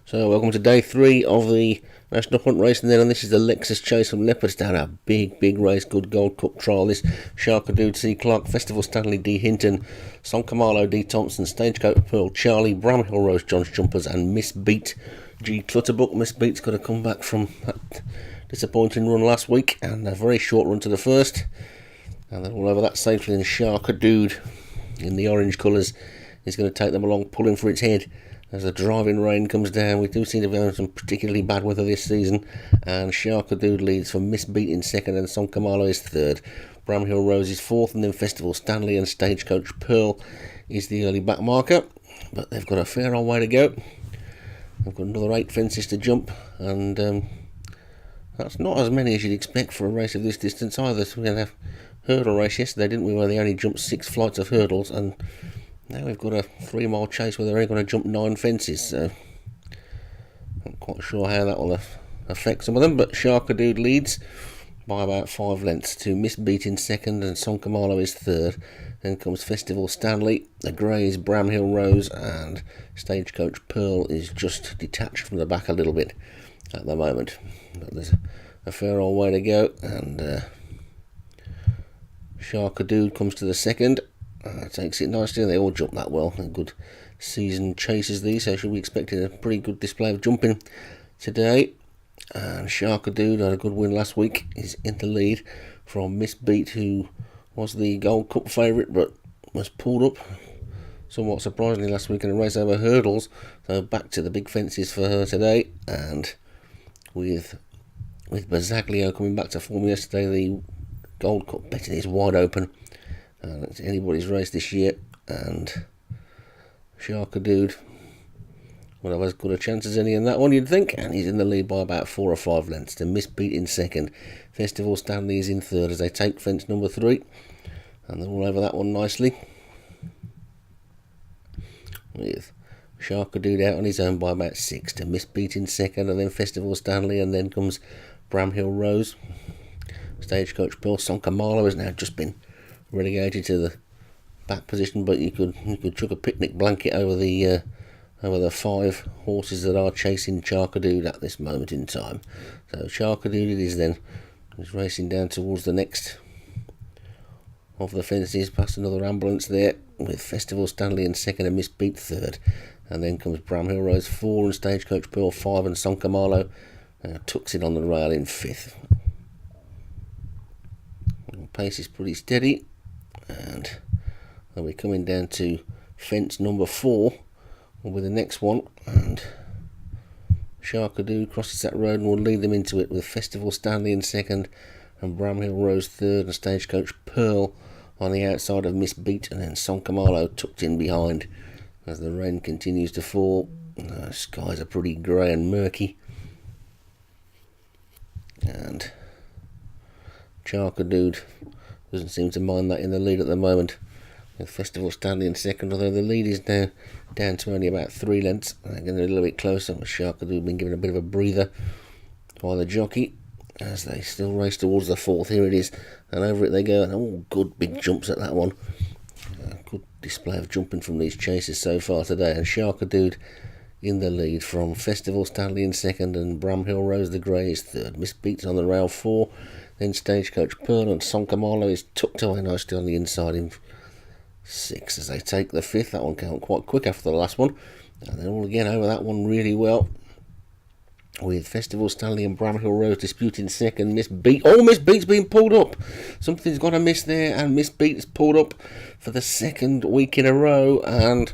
So welcome to day 3 of the National Hunt race, and then this is the Lexus Chase from Leopardstown. A big race, good Gold Cup trial. This Sharkadood C. Clark, Festival Stanley D. Hinton, Son Kamalo D. Thompson, Stagecoach Pearl, Charlie, Bramhill Rose, John's Jumpers, and Miss Beat G. Clutterbuck. Miss Beat's got to come back from that disappointing run last week, and a very short run to the first. And then all over that safely, and Sharkadood in the orange colours is going to take them along, pulling for its head. As the driving rain comes down, we do seem to be having some particularly bad weather this season, and Sharkadood leads for Miss Beat in second, and Son Kamalo is third. Bramhill Rose is fourth, and then Festival Stanley and Stagecoach Pearl is the early back marker. But they've got a fair old way to go. They've got another 8 fences to jump, and that's not as many as you'd expect for a race of this distance either. So we had a hurdle race yesterday, didn't we, where they only jumped 6 flights of hurdles, and now we've got a 3-mile chase where they're only going to jump 9 fences, so I'm not quite sure how that will affect some of them. But Sharkadood leads by about 5 lengths to Miss Beat in second, and Son Kamalo is third. Then comes Festival Stanley, the grey is Bramhill Rose, and Stagecoach Pearl is just detached from the back a little bit at the moment. But there's a fair old way to go, and Sharkadood comes to the second. Takes it nicely. They all jump that well. They're good season chases these, so should be expecting a pretty good display of jumping today. And Sharkadood had a good win last week, is in the lead from Miss Beat, who was the Gold Cup favourite but was pulled up somewhat surprisingly last week in a race over hurdles. So back to the big fences for her today, and with Bazzaglio coming back to form yesterday, the Gold Cup betting is wide open. It's anybody's race this year, and Sharkadood will have as good a chance as any in that one, you'd think, and he's in the lead by about 4 or 5 lengths to Miss Beat in second. Festival Stanley is in third as they take fence number 3, and they're all over that one nicely, with Sharkadood out on his own by about 6 to Miss Beat in second, and then Festival Stanley, and then comes Bramhill Rose. Stagecoach Pearl. Son Kamalo has now just been relegated to the back position, but you could chuck a picnic blanket over the 5 horses that are chasing Sharkadood at this moment in time. So Sharkadood it is then. He's racing down towards the next of the fences, past another ambulance there, with Festival Stanley in second and Miss Beat third. And then comes Bramhill Rose 4 and Stagecoach Pearl 5, and Son Kamalo tucks it on the rail in 5th. Pace is pretty steady. And we're coming down to fence number 4 with the next one, and Sharkadood crosses that road and will lead them into it with Festival Stanley in second and Bramhill Rose third, and Stagecoach Pearl on the outside of Miss Beat, and then Son Kamalo tucked in behind as the rain continues to fall. The skies are pretty grey and murky, and Sharkadood doesn't seem to mind that in the lead at the moment, with Festival Stanley in second, although the lead is now down to only about 3 lengths. They're getting a little bit closer, with Sharkadood been given a bit of a breather by the jockey as they still race towards the 4th. Here it is, and over it they go, and all good big jumps at that one. Good display of jumping from these chasers so far today, and Sharkadood in the lead from Festival Stanley in second, and Bramhill Rose the Grey is third. Miss Beat's on the rail 4, then Stagecoach Pearl, and Son Kamalo is tucked away nicely on the inside in 6 as they take the 5th. That one came quite quick after the last one, and then all again over that one really well, with Festival Stanley and Bramhill Rose disputing second. Miss Beat, Miss Beat's been pulled up. Something's got a miss there, and Miss Beat is pulled up for the 2nd week in a row, and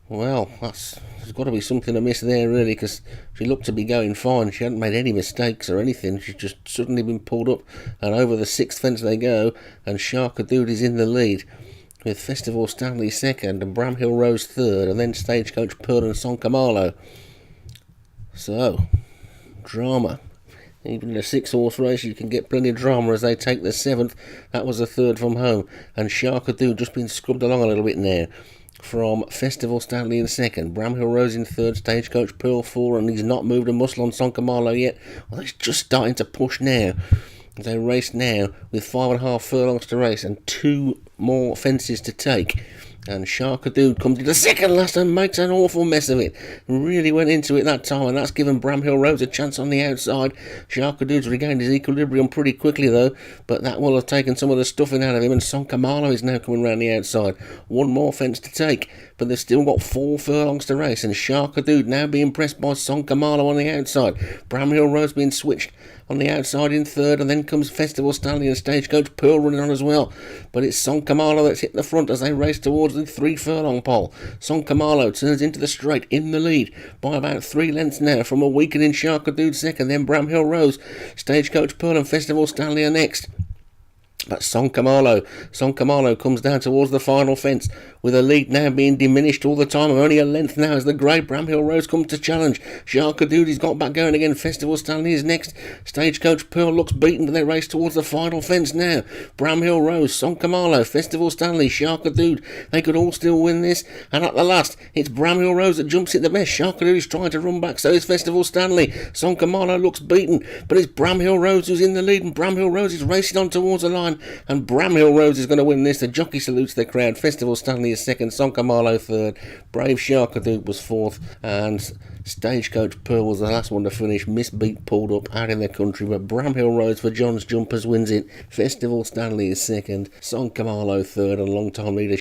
well, there's got to be something amiss there really, because she looked to be going fine. She hadn't made any mistakes or anything. She's just suddenly been pulled up, and over the 6th fence they go, and Sharkadood is in the lead with Festival Stanley second and Bramhill Rose third, and then Stagecoach Pearl and Son Kamalo. So drama. Even in a 6-horse race you can get plenty of drama as they take the 7th. That was the 3rd from home, and Sharkadood just been scrubbed along a little bit now from Festival Stanley in second, Bramhill Rose in third, Stagecoach Pearl 4, and he's not moved a muscle on Son Kamalo yet. Well, he's just starting to push now. They race now with 5.5 furlongs to race and 2 more fences to take, And Sharkadoo comes into second last and makes an awful mess of it. Really went into it that time, and that's given Bramhill Rose a chance on the outside. Sharkadoo's regained his equilibrium pretty quickly though, but that will have taken some of the stuffing out of him, and Sonkamalo is now coming round the outside. One more fence to take, but they've still got 4 furlongs to race, and Sharkadoo now being pressed by Sonkamalo on the outside. Bramhill Rose being switched on the outside in third, and then comes Festival Stanley and Stagecoach Pearl running on as well. But it's Sonkamalo that's hit the front as they race towards the 3 furlong pole. Sonkamalo turns into the straight in the lead by about 3 lengths now from a weakening Sharkadoo second, then Bramhill Rose, Stagecoach Pearl and Festival Stanley are next. But Sonkamalo comes down towards the final fence, with a lead now being diminished all the time, and only a length now as the grey Bramhill Rose comes to challenge. Sharkadoo's got back going again. Festival Stanley is next. Stagecoach Pearl looks beaten, but they race towards the final fence now. Bramhill Rose, Sonkamalo, Festival Stanley, Sharkadoo, they could all still win this, and at the last, it's Bramhill Rose that jumps it the best. Sharkadoo is trying to run back, so is Festival Stanley. Sonkamalo looks beaten, but it's Bramhill Rose who's in the lead, and Bramhill Rose is racing on towards the line, and Bramhill Rose is going to win this. The jockey salutes the crowd. Festival Stanley is second, Sonkamalo third, Brave Sharkadoo was fourth, and Stagecoach Pearl was the last one to finish. Miss Beat pulled up out in the country, but Bramhill Rose for John's Jumpers wins it. Festival Stanley is second, Sonkamalo third, and long time leader